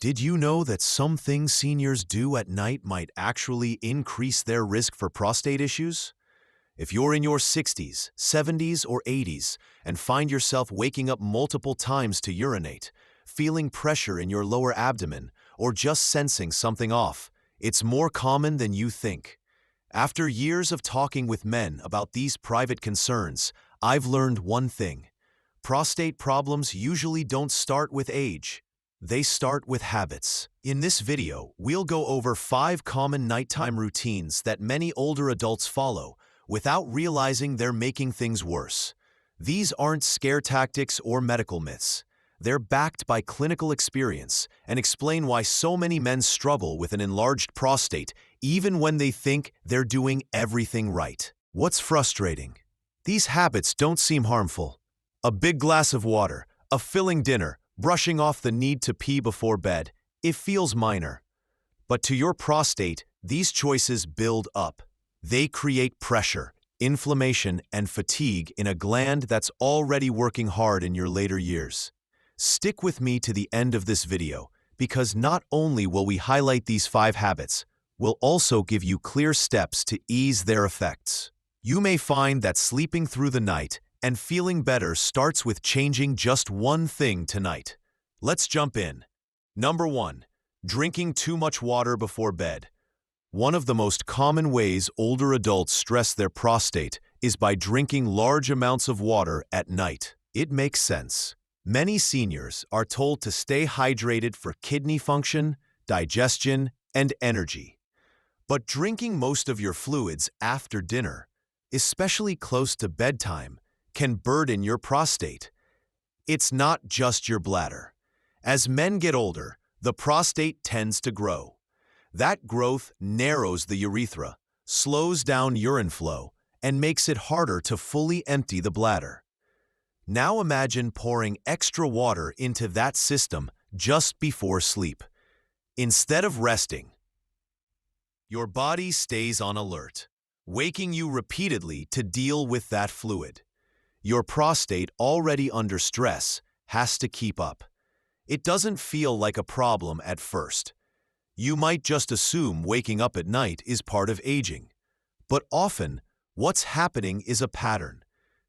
Did you know that some things seniors do at night might actually increase their risk for prostate issues? If you're in your 60s, 70s, or 80s and find yourself waking up multiple times to urinate, feeling pressure in your lower abdomen, or just sensing something off, it's more common than you think. After years of talking with men about these private concerns, I've learned one thing. Prostate problems usually don't start with age. They start with habits. In this video, we'll go over 5 common nighttime routines that many older adults follow without realizing they're making things worse. These aren't scare tactics or medical myths. They're backed by clinical experience and explain why so many men struggle with an enlarged prostate even when they think they're doing everything right. What's frustrating? These habits don't seem harmful. A big glass of water, a filling dinner, brushing off the need to pee before bed, it feels minor. But to your prostate, these choices build up. They create pressure, inflammation, and fatigue in a gland that's already working hard in your later years. Stick with me to the end of this video, because not only will we highlight these 5 habits, we'll also give you clear steps to ease their effects. You may find that sleeping through the night and feeling better starts with changing just one thing tonight. Let's jump in. Number 1. Drinking too much water before bed. One of the most common ways older adults stress their prostate is by drinking large amounts of water at night. It makes sense. Many seniors are told to stay hydrated for kidney function, digestion, and energy. But drinking most of your fluids after dinner, especially close to bedtime, can burden your prostate. It's not just your bladder. As men get older, the prostate tends to grow. That growth narrows the urethra, slows down urine flow, and makes it harder to fully empty the bladder. Now imagine pouring extra water into that system just before sleep. Instead of resting, your body stays on alert, waking you repeatedly to deal with that fluid. Your prostate, already under stress, has to keep up. It doesn't feel like a problem at first. You might just assume waking up at night is part of aging. But often, what's happening is a pattern.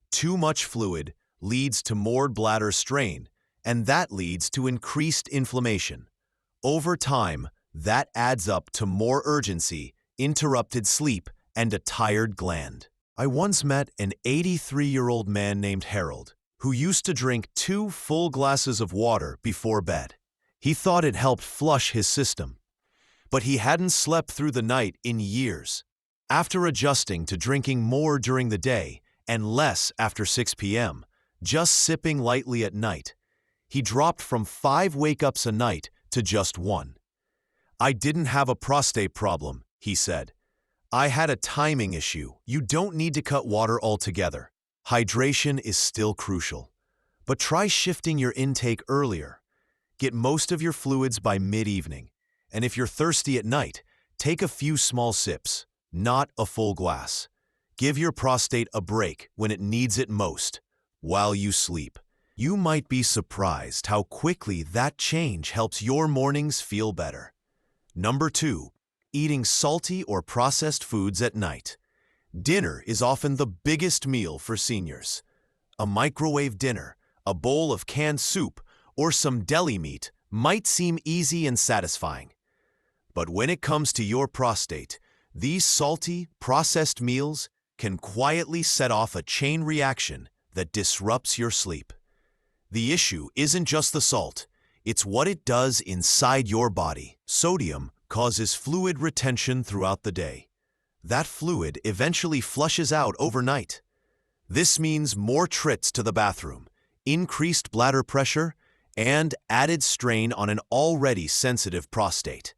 Too much fluid leads to more bladder strain, and that leads to increased inflammation. Over time, that adds up to more urgency, interrupted sleep, and a tired gland. I once met an 83-year-old man named Harold, who used to drink 2 full glasses of water before bed. He thought it helped flush his system. But he hadn't slept through the night in years. After adjusting to drinking more during the day and less after 6 p.m., just sipping lightly at night, he dropped from 5 wake-ups a night to just 1. "I didn't have a prostate problem," he said. "I had a timing issue." You don't need to cut water altogether. Hydration is still crucial. But try shifting your intake earlier. Get most of your fluids by mid-evening. And if you're thirsty at night, take a few small sips, not a full glass. Give your prostate a break when it needs it most, while you sleep. You might be surprised how quickly that change helps your mornings feel better. Number 2. Eating salty or processed foods at night. Dinner is often the biggest meal for seniors. A microwave dinner, a bowl of canned soup, or some deli meat might seem easy and satisfying. But when it comes to your prostate, these salty, processed meals can quietly set off a chain reaction that disrupts your sleep. The issue isn't just the salt, it's what it does inside your body. Sodium causes fluid retention throughout the day. That fluid eventually flushes out overnight. This means more trips to the bathroom, increased bladder pressure, and added strain on an already sensitive prostate.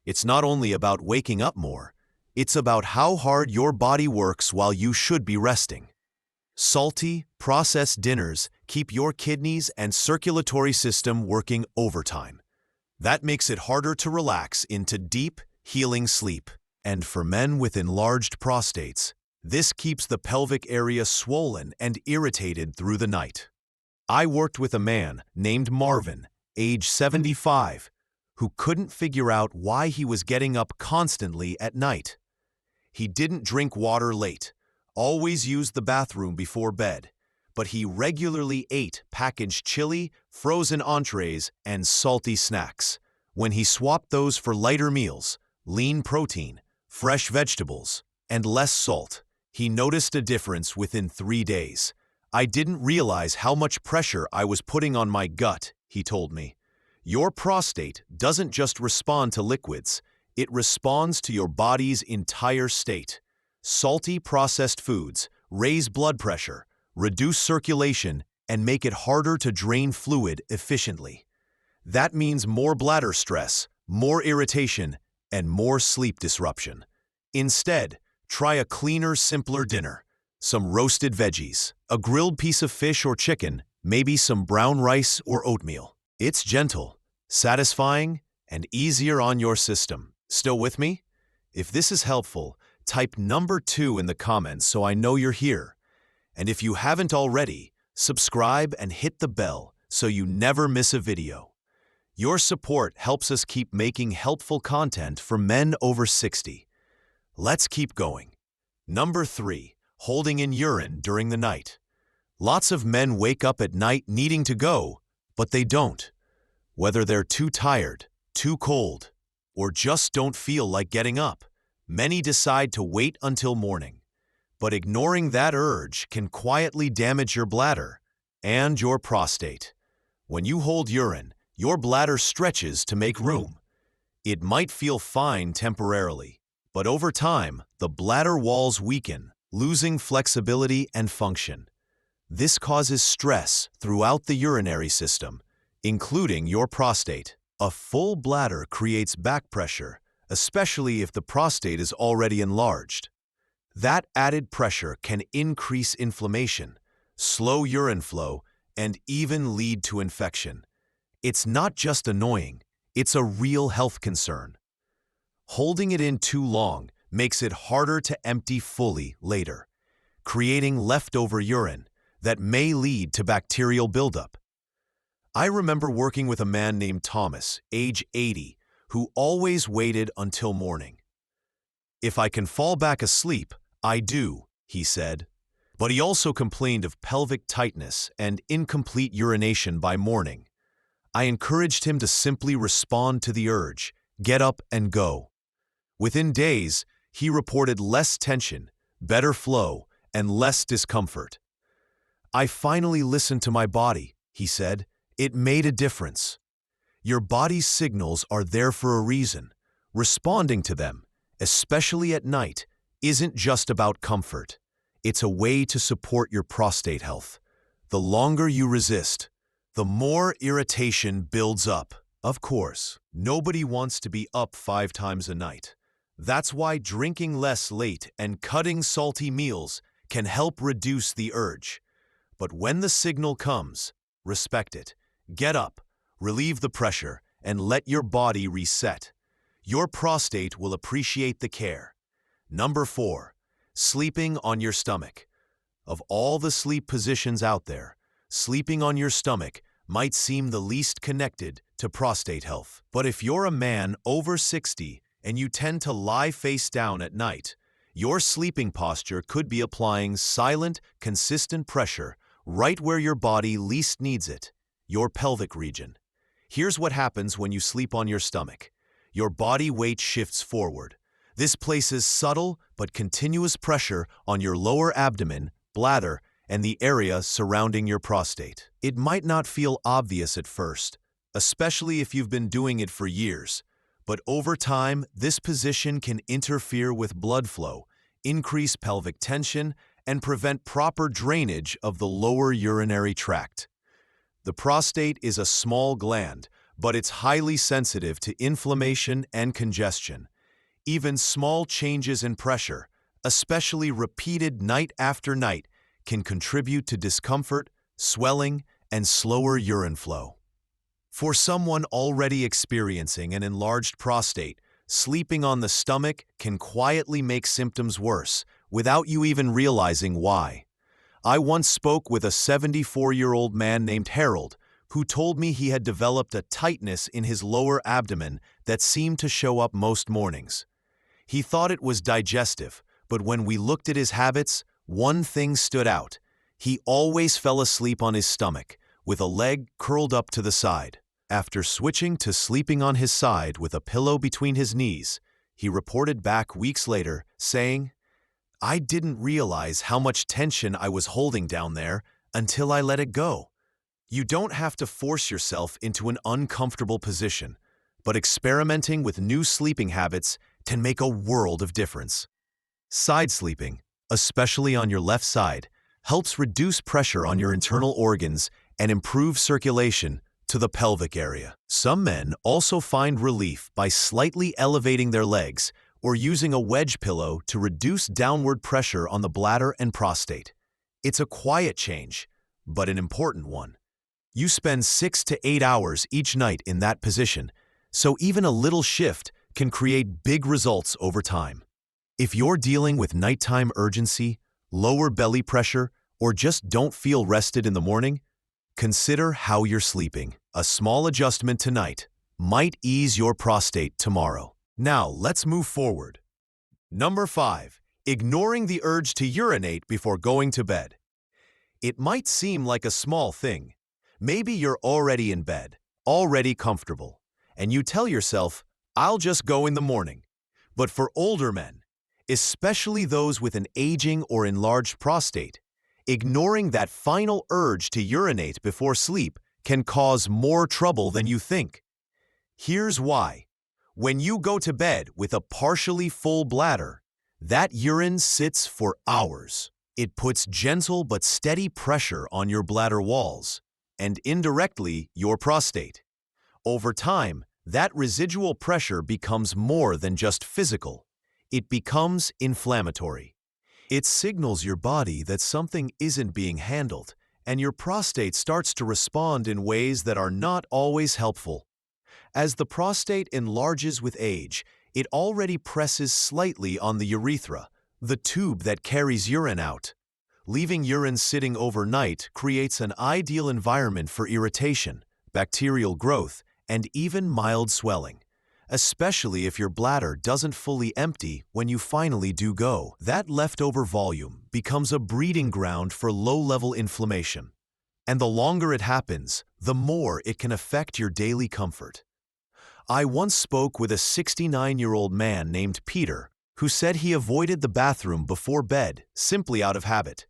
It's not only about waking up more, it's about how hard your body works while you should be resting. Salty, processed dinners keep your kidneys and circulatory system working overtime. That makes it harder to relax into deep, healing sleep. And for men with enlarged prostates, this keeps the pelvic area swollen and irritated through the night. I worked with a man named Marvin, age 75, who couldn't figure out why he was getting up constantly at night. He didn't drink water late, always used the bathroom before bed, but he regularly ate packaged chili, frozen entrees, and salty snacks. When he swapped those for lighter meals, lean protein, fresh vegetables, and less salt, he noticed a difference within 3 days. "I didn't realize how much pressure I was putting on my gut," he told me. "Your prostate doesn't just respond to liquids, it responds to your body's entire state. Salty processed foods raise blood pressure, reduce circulation, and make it harder to drain fluid efficiently. That means more bladder stress, more irritation, and more sleep disruption. Instead, try a cleaner, simpler dinner. Some roasted veggies, a grilled piece of fish or chicken, maybe some brown rice or oatmeal. It's gentle, satisfying, and easier on your system. Still with me? If this is helpful, type number 2 in the comments so I know you're here. And if you haven't already, subscribe and hit the bell so you never miss a video. Your support helps us keep making helpful content for men over 60. Let's keep going. Number 3, holding in urine during the night. Lots of men wake up at night needing to go, but they don't. Whether they're too tired, too cold, or just don't feel like getting up, many decide to wait until morning. But ignoring that urge can quietly damage your bladder and your prostate. When you hold urine, your bladder stretches to make room. It might feel fine temporarily, but over time, the bladder walls weaken, losing flexibility and function. This causes stress throughout the urinary system, including your prostate. A full bladder creates back pressure, especially if the prostate is already enlarged. That added pressure can increase inflammation, slow urine flow, and even lead to infection. It's not just annoying, it's a real health concern. Holding it in too long makes it harder to empty fully later, creating leftover urine that may lead to bacterial buildup. I remember working with a man named Thomas, age 80, who always waited until morning. "If I can fall back asleep, I do," he said. But he also complained of pelvic tightness and incomplete urination by morning. I encouraged him to simply respond to the urge, get up and go. Within days, he reported less tension, better flow, and less discomfort. "I finally listened to my body," he said. "It made a difference." Your body's signals are there for a reason. Responding to them, especially at night, isn't just about comfort. It's a way to support your prostate health. The longer you resist, the more irritation builds up. Of course, nobody wants to be up 5 times a night. That's why drinking less late and cutting salty meals can help reduce the urge. But when the signal comes, respect it. Get up, relieve the pressure, and let your body reset. Your prostate will appreciate the care. Number 4, sleeping on your stomach. Of all the sleep positions out there, sleeping on your stomach might seem the least connected to prostate health. But if you're a man over 60 and you tend to lie face down at night, your sleeping posture could be applying silent, consistent pressure right where your body least needs it, your pelvic region. Here's what happens when you sleep on your stomach. Your body weight shifts forward. This places subtle but continuous pressure on your lower abdomen, bladder, and the area surrounding your prostate. It might not feel obvious at first, especially if you've been doing it for years. But over time, this position can interfere with blood flow, increase pelvic tension, and prevent proper drainage of the lower urinary tract. The prostate is a small gland, but it's highly sensitive to inflammation and congestion. Even small changes in pressure, especially repeated night after night, can contribute to discomfort, swelling, and slower urine flow. For someone already experiencing an enlarged prostate, sleeping on the stomach can quietly make symptoms worse without you even realizing why. I once spoke with a 74-year-old man named Harold, who told me he had developed a tightness in his lower abdomen that seemed to show up most mornings. He thought it was digestive, but when we looked at his habits, one thing stood out. He always fell asleep on his stomach, with a leg curled up to the side. After switching to sleeping on his side with a pillow between his knees, he reported back weeks later, saying, "I didn't realize how much tension I was holding down there until I let it go." You don't have to force yourself into an uncomfortable position, but experimenting with new sleeping habits can make a world of difference. Side sleeping, especially on your left side, helps reduce pressure on your internal organs and improve circulation to the pelvic area. Some men also find relief by slightly elevating their legs or using a wedge pillow to reduce downward pressure on the bladder and prostate. It's a quiet change, but an important one. You spend 6 to 8 hours each night in that position, so even a little shift can create big results over time. If you're dealing with nighttime urgency, lower belly pressure, or just don't feel rested in the morning, consider how you're sleeping. A small adjustment tonight might ease your prostate tomorrow. Now, let's move forward. Number 5. Ignoring the urge to urinate before going to bed. It might seem like a small thing. Maybe you're already in bed, already comfortable, and you tell yourself, "I'll just go in the morning." But for older men, especially those with an aging or enlarged prostate, ignoring that final urge to urinate before sleep can cause more trouble than you think. Here's why. When you go to bed with a partially full bladder, that urine sits for hours. It puts gentle but steady pressure on your bladder walls, and indirectly your prostate. Over time, that residual pressure becomes more than just physical. It becomes inflammatory. It signals your body that something isn't being handled, and your prostate starts to respond in ways that are not always helpful. As the prostate enlarges with age, it already presses slightly on the urethra, the tube that carries urine out. Leaving urine sitting overnight creates an ideal environment for irritation, bacterial growth, and even mild swelling. Especially if your bladder doesn't fully empty when you finally do go. That leftover volume becomes a breeding ground for low-level inflammation. And the longer it happens, the more it can affect your daily comfort. I once spoke with a 69-year-old man named Peter who said he avoided the bathroom before bed simply out of habit.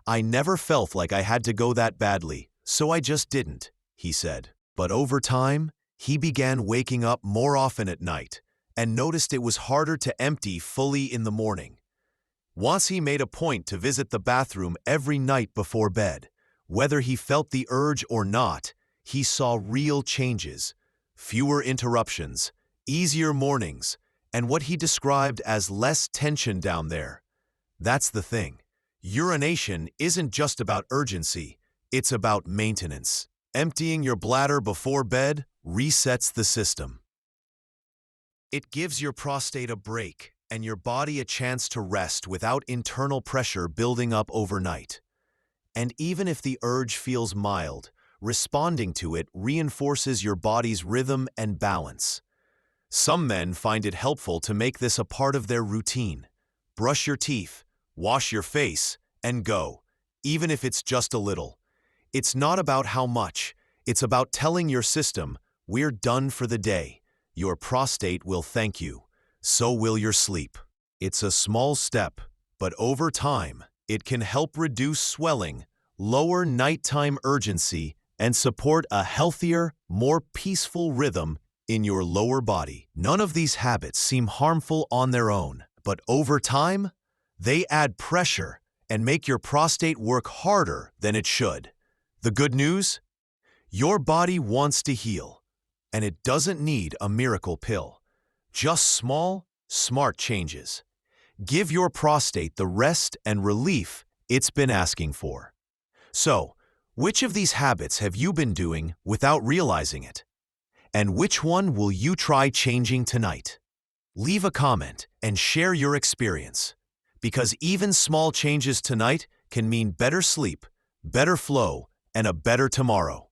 "I never felt like I had to go that badly, so I just didn't," he said. But over time, he began waking up more often at night and noticed it was harder to empty fully in the morning. Once he made a point to visit the bathroom every night before bed. Whether he felt the urge or not, he saw real changes, fewer interruptions, easier mornings, and what he described as less tension down there. That's the thing. Urination isn't just about urgency, it's about maintenance. Emptying your bladder before bed resets the system. It gives your prostate a break and your body a chance to rest without internal pressure building up overnight. And even if the urge feels mild, responding to it reinforces your body's rhythm and balance. Some men find it helpful to make this a part of their routine. Brush your teeth, wash your face, and go, even if it's just a little. It's not about how much, it's about telling your system, "We're done for the day." Your prostate will thank you. So will your sleep. It's a small step, but over time, it can help reduce swelling, lower nighttime urgency, and support a healthier, more peaceful rhythm in your lower body. None of these habits seem harmful on their own, but over time, they add pressure and make your prostate work harder than it should. The good news? Your body wants to heal, and it doesn't need a miracle pill. Just small, smart changes. Give your prostate the rest and relief it's been asking for. So, which of these habits have you been doing without realizing it? And which one will you try changing tonight? Leave a comment and share your experience, because even small changes tonight can mean better sleep, better flow, and a better tomorrow.